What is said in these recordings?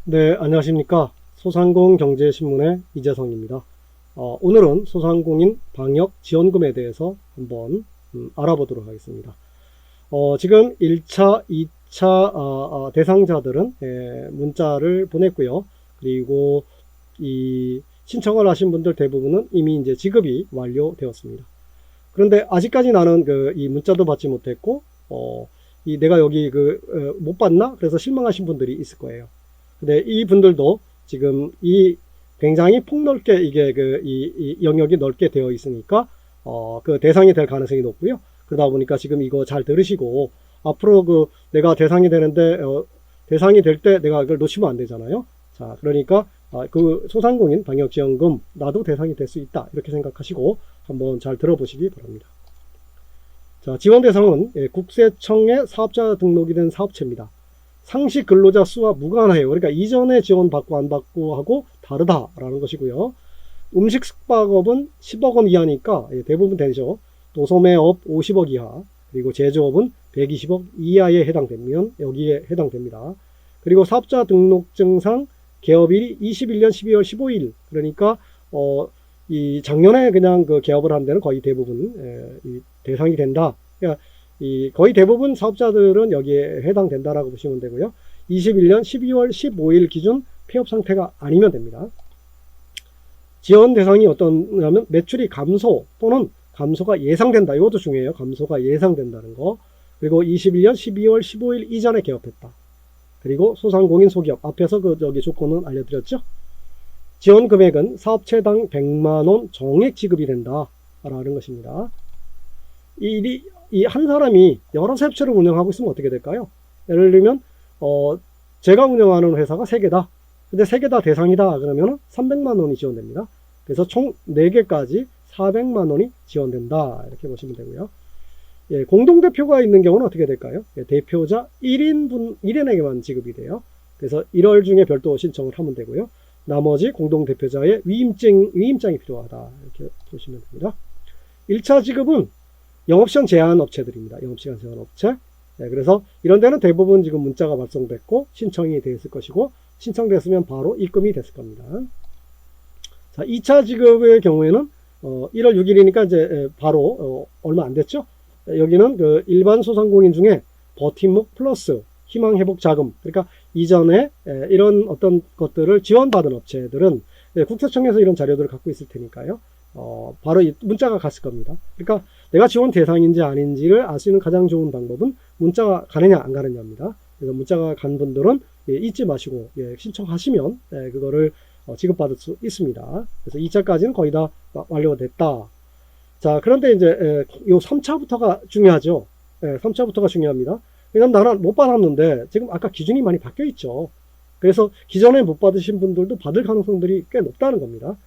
네, 안녕하십니까. 소상공경제신문의 이재성입니다. 오늘은 소상공인 방역 지원금에 대해서 한번 알아보도록 하겠습니다. 지금 1차, 2차 대상자들은 문자를 보냈고요. 그리고 이 신청을 하신 분들 대부분은 이미 이제 지급이 완료되었습니다. 그런데 아직까지 나는 이 문자도 받지 못했고, 내가 여기 못 받나? 그래서 실망하신 분들이 있을 거예요. 근데 이 분들도 지금 굉장히 폭넓게 이 영역이 넓게 되어 있으니까 그 대상이 될 가능성이 높고요. 그러다 보니까 지금 이거 잘 들으시고 앞으로 내가 대상이 되는데 대상이 될 때 내가 그걸 놓치면 안 되잖아요. 자, 그러니까 그 소상공인 방역지원금 나도 대상이 될 수 있다 이렇게 생각하시고 한번 잘 들어보시기 바랍니다. 자, 지원 대상은 국세청에 사업자 등록이 된 사업체입니다. 상시 근로자 수와 무관해요. 그러니까 이전에 지원받고 안 받고 하고 다르다라는 것이고요. 음식 숙박업은 10억 원 이하니까 대부분 되죠. 도소매업 50억 이하, 그리고 제조업은 120억 이하에 해당되면 여기에 해당됩니다. 그리고 사업자 등록증상 개업일이 21년 12월 15일, 그러니까 이 작년에 그냥 개업을 한 데는 거의 대부분 대상이 된다. 그러니까 거의 대부분 사업자들은 여기에 해당된다라고 보시면 되고요. 21년 12월 15일 기준 폐업 상태가 아니면 됩니다. 지원 대상이 어떠냐면 매출이 감소 또는 감소가 예상된다. 이것도 중요해요. 감소가 예상된다는 거. 그리고 21년 12월 15일 이전에 개업했다. 그리고 소상공인 소기업. 앞에서 저기 조건은 알려드렸죠. 지원 금액은 사업체당 100만 원 정액 지급이 된다라는 것입니다. 이 한 사람이 여러 사업체를 운영하고 있으면 어떻게 될까요? 예를 들면 제가 운영하는 회사가 3개다. 근데 3개 다 대상이다. 그러면 300만 원이 지원됩니다. 그래서 총 4개까지 400만 원이 지원된다. 이렇게 보시면 되고요. 공동대표가 있는 경우는 어떻게 될까요? 대표자 1인에게만 지급이 돼요. 그래서 1월 중에 별도 신청을 하면 되고요. 나머지 공동대표자의 위임장이 필요하다. 이렇게 보시면 됩니다. 1차 지급은 영업시간 제한 업체들입니다. 영업시간 제한 업체. 그래서 이런 데는 대부분 지금 문자가 발송됐고 신청이 되어 있을 것이고 신청됐으면 바로 입금이 됐을 겁니다. 자, 2차 지급의 경우에는 1월 6일이니까 이제 바로 얼마 안 됐죠. 여기는 일반 소상공인 중에 버팀목 플러스 희망회복 자금, 그러니까 이전에 이런 어떤 것들을 지원받은 업체들은 국세청에서 이런 자료들을 갖고 있을 테니까요. 바로 문자가 갔을 겁니다. 그러니까 내가 지원 대상인지 아닌지를 알 수 있는 가장 좋은 방법은 문자가 가느냐 안 가느냐입니다. 그래서 문자가 간 분들은 잊지 마시고 신청하시면 그거를 지급받을 수 있습니다. 그래서 2차까지는 거의 다 완료가 됐다. 자, 그런데 이제 요 3차부터가 중요하죠. 3차부터가 중요합니다. 왜냐면 나는 못 받았는데 지금 아까 기준이 많이 바뀌어 있죠. 그래서 기존에 못 받으신 분들도 받을 가능성들이 꽤 높다는 겁니다.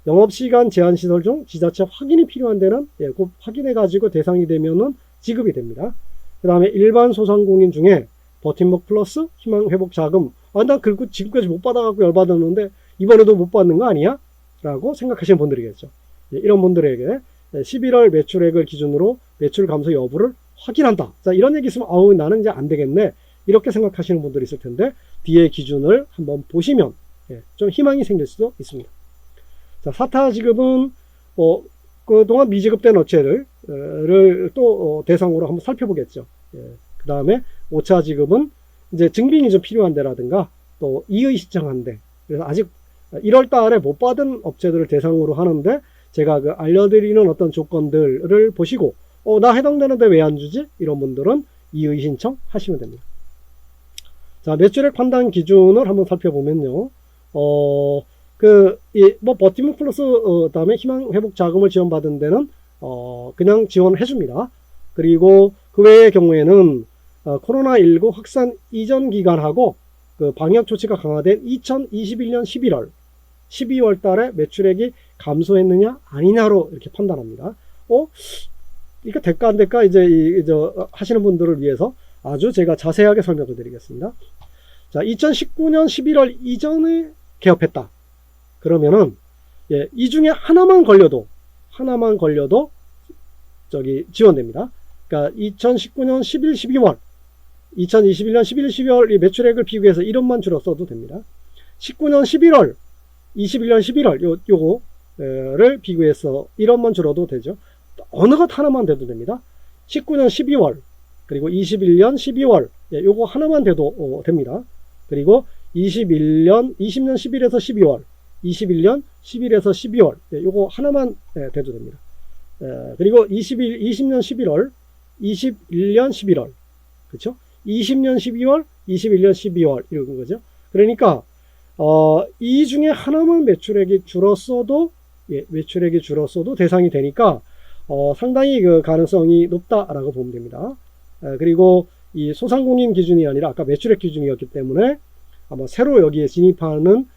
영업시간 제한시설 중 지자체 확인이 필요한 데는 곧 확인해가지고 대상이 되면은 지급이 됩니다. 그 다음에 일반 소상공인 중에 버팀목 플러스 희망회복 자금, 난 그리고 지금까지 못 받아갖고 열받았는데 이번에도 못 받는 거 아니야? 라고 생각하시는 분들이겠죠. 이런 분들에게 11월 매출액을 기준으로 매출 감소 여부를 확인한다. 자, 이런 얘기 있으면 나는 이제 안 되겠네. 이렇게 생각하시는 분들이 있을 텐데 뒤에 기준을 한번 보시면 좀 희망이 생길 수도 있습니다. 자, 4차 지급은 그동안 미지급된 업체를 또 대상으로 한번 살펴보겠죠. 그 다음에 5차 지급은 이제 증빙이 좀 필요한 데라든가 또 이의 신청한 데, 그래서 아직 1월 달에 못 받은 업체들을 대상으로 하는데 제가 알려드리는 어떤 조건들을 보시고 나 해당되는데 왜 안 주지? 이런 분들은 이의 신청 하시면 됩니다. 자, 매출액 판단 기준을 한번 살펴보면요. 버팀목 플러스, 다음에 희망회복 자금을 지원받은 데는, 그냥 지원해 줍니다. 그리고 그 외의 경우에는, 코로나19 확산 이전 기간하고, 방역 조치가 강화된 2021년 12월 달에 매출액이 감소했느냐, 아니냐로 이렇게 판단합니다. 이거 될까 안 될까? 이제 하시는 분들을 위해서 아주 제가 자세하게 설명을 드리겠습니다. 자, 2019년 11월 이전에 개업했다. 그러면은 이 중에 하나만 걸려도 지원됩니다. 그러니까 2019년 11, 12월 2021년 11, 12월 이 매출액을 비교해서 이름만 줄여 써도 됩니다. 19년 11월, 21년 11월 요거를 비교해서 1원만 줄어도 되죠. 어느 것 하나만 돼도 됩니다. 19년 12월 그리고 21년 12월 요거 하나만 돼도 됩니다. 그리고 20년 11에서 12월 21년 11에서 12월 요거 하나만 돼도 됩니다. 그리고 20년 11월 21년 11월 그렇죠? 20년 12월 21년 12월 이런 거죠. 그러니까 이 중에 하나만 매출액이 줄었어도 대상이 되니까 상당히 그 가능성이 높다라고 보면 됩니다. 그리고 이 소상공인 기준이 아니라 아까 매출액 기준이었기 때문에 아마 새로 여기에 진입하는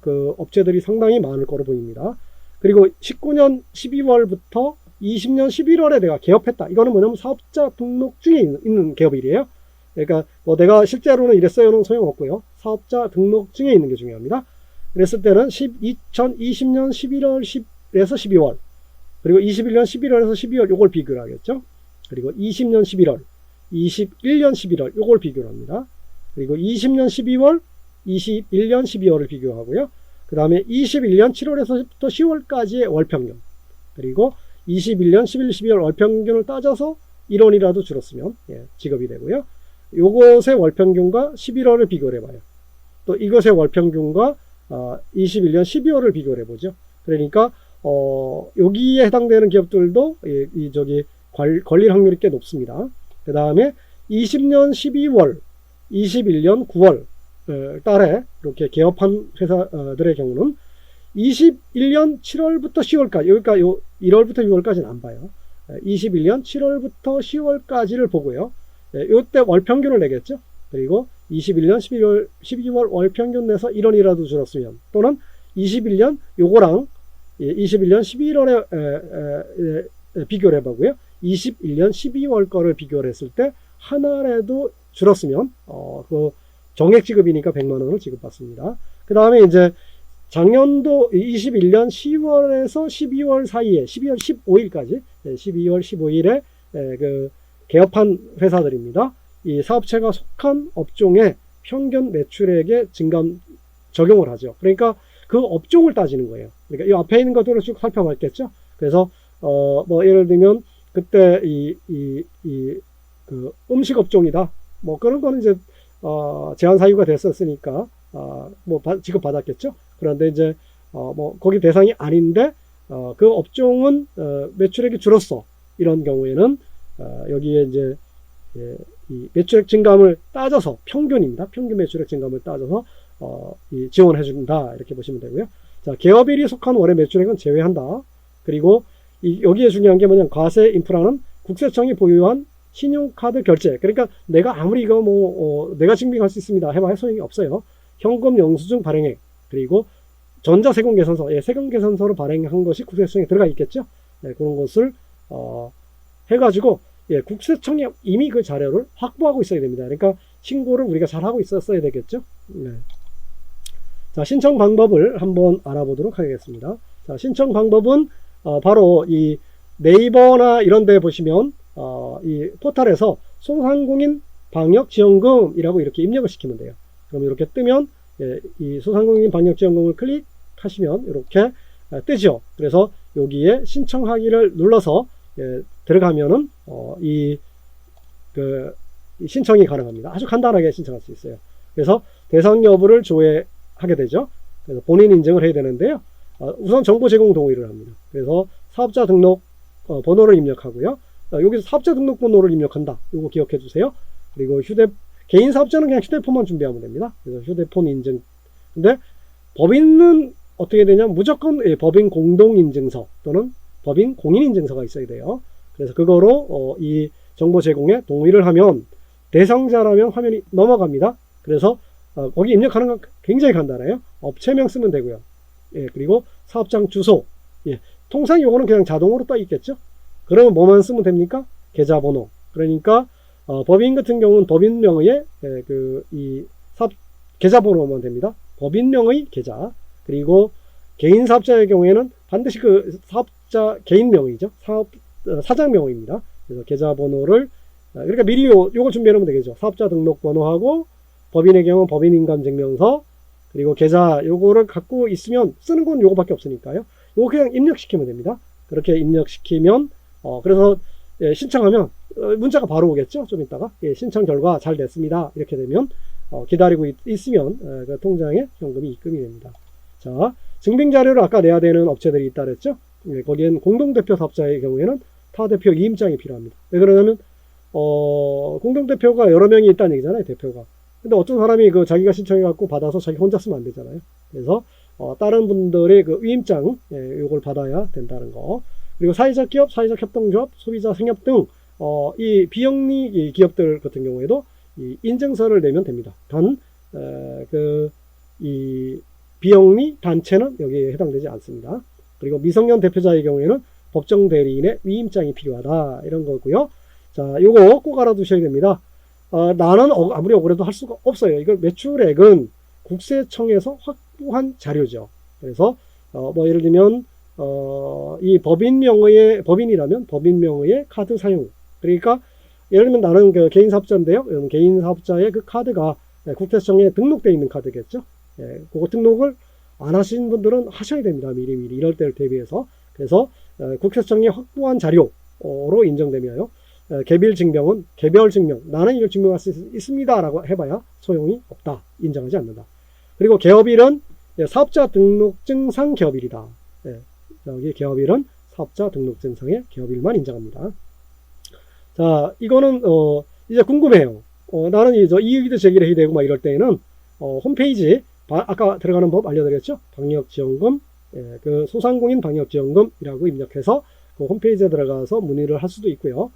그 업체들이 상당히 많을 거로 보입니다. 그리고 19년 12월부터 20년 11월에 내가 개업했다. 이거는 뭐냐면 사업자 등록 중에 있는 개업일이에요. 그러니까 뭐 내가 실제로는 이랬어요는 소용없고요. 사업자 등록 중에 있는 게 중요합니다. 그랬을 때는 2020년 11월에서 12월 그리고 21년 11월에서 12월 요걸 비교를 하겠죠. 그리고 20년 11월 21년 11월 요걸 비교를 합니다. 그리고 20년 12월 21년 12월을 비교하고요. 그 다음에 21년 7월에서부터 10월까지의 월평균 그리고 21년 11, 12월 월평균을 따져서 1원이라도 줄었으면 지급이 되고요. 요것의 월평균과 11월을 비교를 해봐요. 또 이것의 월평균과 21년 12월을 비교를 해보죠. 그러니까 여기에 해당되는 기업들도 걸릴 확률이 꽤 높습니다. 그 다음에 20년 12월, 21년 9월 달에 이렇게 개업한 회사들의 경우는 21년 7월부터 10월까지, 여기가 1월부터 6월까지는 안 봐요. 21년 7월부터 10월까지를 보고요. 이때 월평균을 내겠죠. 그리고 21년 12월 월평균 내서 1원이라도 줄었으면, 또는 21년 요거랑 21년 11월에 비교를 해보고요. 21년 12월 거를 비교를 했을 때 하나라도 줄었으면 그 정액 지급이니까 100만 원을 지급받습니다. 그 다음에 이제 작년도 21년 10월에서 12월 사이에 12월 15일까지 12월 15일에 그 개업한 회사들입니다. 이 사업체가 속한 업종의 평균 매출액의 증감 적용을 하죠. 그러니까 그 업종을 따지는 거예요. 그러니까 이 앞에 있는 것들을 쭉 살펴봤겠죠. 그래서 뭐 예를 들면 그때 그 음식 업종이다. 뭐 그런 거는 이제 제한 사유가 됐었으니까 뭐 지급 받았겠죠. 그런데 이제 뭐 거기 대상이 아닌데 그 업종은 매출액이 줄었어. 이런 경우에는 여기에 이제 이 매출액 증감을 따져서 평균입니다. 평균 매출액 증감을 따져서 지원해 준다. 이렇게 보시면 되고요. 자, 개업일이 속한 월의 매출액은 제외한다. 그리고 여기에 중요한 게 뭐냐면 과세 인프라는 국세청이 보유한 신용카드 결제. 그러니까 내가 아무리 이거 내가 증빙할 수 있습니다. 해봐야 소용이 없어요. 현금 영수증 발행액, 그리고 전자세금계산서, 세금계산서로 발행한 것이 국세청에 들어가 있겠죠. 그런 것을 해가지고 국세청이 이미 그 자료를 확보하고 있어야 됩니다. 그러니까 신고를 우리가 잘 하고 있었어야 되겠죠. 자, 신청 방법을 한번 알아보도록 하겠습니다. 자, 신청 방법은 바로 이 네이버나 이런 데 보시면 이 포털에서 소상공인 방역지원금이라고 이렇게 입력을 시키면 돼요. 그럼 이렇게 뜨면 이 소상공인 방역지원금을 클릭하시면 이렇게 뜨죠. 그래서 여기에 신청하기를 눌러서 들어가면은 이 신청이 가능합니다. 아주 간단하게 신청할 수 있어요. 그래서 대상 여부를 조회하게 되죠. 그래서 본인 인증을 해야 되는데요. 우선 정보 제공 동의를 합니다. 그래서 사업자 등록 번호를 입력하고요. 여기서 사업자 등록 번호를 입력한다. 이거 기억해 주세요. 그리고 개인 사업자는 그냥 휴대폰만 준비하면 됩니다. 그래서 휴대폰 인증. 근데 법인은 어떻게 되냐면 무조건 법인 공동인증서 또는 법인 공인인증서가 있어야 돼요. 그래서 그거로 이 정보 제공에 동의를 하면 대상자라면 화면이 넘어갑니다. 그래서 거기 입력하는 건 굉장히 간단해요. 업체명 쓰면 되고요. 그리고 사업장 주소. 통상 요거는 그냥 자동으로 떠 있겠죠. 그러면 뭐만 쓰면 됩니까? 계좌번호. 그러니까 법인 같은 경우는 법인명의 이 사업 계좌번호만 됩니다. 법인명의 계좌. 그리고 개인 사업자의 경우에는 반드시 그 사업자 개인명이죠. 사장명입니다. 그래서 계좌번호를 그러니까 미리 요거 준비해 놓으면 되겠죠. 사업자 등록번호하고 법인의 경우 법인인감증명서, 그리고 계좌 요거를 갖고 있으면 쓰는 건 요거밖에 없으니까요. 요거 그냥 입력시키면 됩니다. 그렇게 입력시키면 그래서 예, 신청하면 문자가 바로 오겠죠. 좀 이따가 예, 신청 결과 잘 됐습니다. 이렇게 되면 기다리고 있으면 그 통장에 현금이 입금이 됩니다. 자, 증빙자료를 아까 내야 되는 업체들이 있다 그랬죠. 예, 거기엔 공동대표 사업자의 경우에는 타대표 이임장이 필요합니다. 왜 그러냐면 공동대표가 여러 명이 있다는 얘기잖아요. 대표가. 근데 어떤 사람이 그 자기가 신청해갖고 받아서 자기 혼자 쓰면 안 되잖아요. 그래서 다른 분들의 그 위임장 예, 이걸 받아야 된다는 거. 그리고 사회적 기업, 사회적 협동조합, 소비자 생협 등 이 비영리 기업들 같은 경우에도 이 인증서를 내면 됩니다. 단 이 비영리 단체는 여기에 해당되지 않습니다. 그리고 미성년 대표자의 경우에는 법정 대리인의 위임장이 필요하다 이런 거고요. 자, 요거 꼭 알아두셔야 됩니다. 나는 아무리 억울해도 할 수가 없어요. 이걸 매출액은 국세청에서 확보한 자료죠. 그래서 뭐 예를 들면 이 법인이라면 법인 명의의 카드 사용. 그러니까 예를 들면 나는 그 개인 사업자인데요. 개인 사업자의 그 카드가 국세청에 등록되어 있는 카드겠죠. 예, 그거 등록을 안 하신 분들은 하셔야 됩니다. 미리미리 이럴 때를 대비해서. 그래서 국세청이 확보한 자료로 인정되며요. 개별 증명은 개별 증명. 나는 이걸 증명할 수 있습니다. 라고 해봐야 소용이 없다. 인정하지 않는다. 그리고 개업일은 사업자 등록증상 개업일이다. 예, 여기 개업일은 사업자 등록증상의 개업일만 인정합니다. 자, 이거는 이제 궁금해요. 나는 이제 이의도 제기를 해야 되고 막 이럴 때에는 홈페이지 아까 들어가는 법 알려드렸죠. 방역지원금, 예, 그 소상공인 방역지원금이라고 입력해서 그 홈페이지에 들어가서 문의를 할 수도 있고요.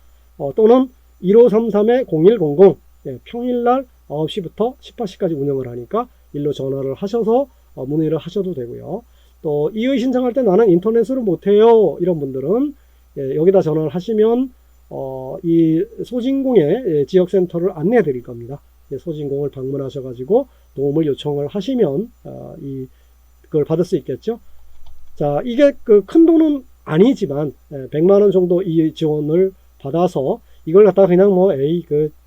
또는 1533-0100 예, 평일날 9시부터 18시까지 운영을 하니까 일로 전화를 하셔서 문의를 하셔도 되고요. 또 이의 신청할 때 나는 인터넷으로 못해요 이런 분들은 예, 여기다 전화를 하시면 이 소진공의 지역센터를 안내해 드릴 겁니다. 예, 소진공을 방문하셔가지고 도움을 요청을 하시면 그걸 받을 수 있겠죠. 자, 이게 그 큰 돈은 아니지만 100만원 정도 이 지원을 받아서 이걸 갖다가 그냥 뭐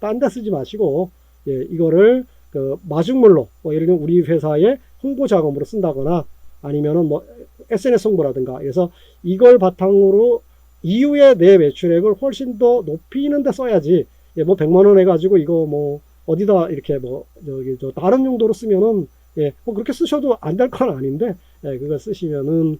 딴 데 쓰지 마시고 예, 이거를 그 마중물로 예를 들면 우리 회사의 홍보 자금으로 쓴다거나 아니면은 뭐 SNS 홍보라든가 그래서 이걸 바탕으로 이후에 내 매출액을 훨씬 더 높이는 데 써야지 예, 뭐 100만원 해가지고 이거 뭐 어디다 이렇게 뭐 저 다른 용도로 쓰면은 예, 뭐 그렇게 쓰셔도 안 될 건 아닌데 예, 그걸 쓰시면은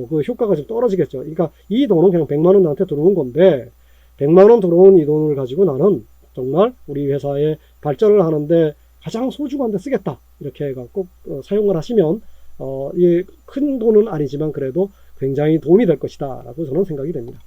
그 효과가 좀 떨어지겠죠. 그러니까 이 돈은 그냥 100만원 나한테 들어온 건데 100만원 들어온 이 돈을 가지고 나는 정말 우리 회사의 발전을 하는데 가장 소중한 데 쓰겠다 이렇게 해갖고 사용을 하시면 큰 돈은 아니지만 그래도 굉장히 도움이 될 것이다 라고 저는 생각이 됩니다.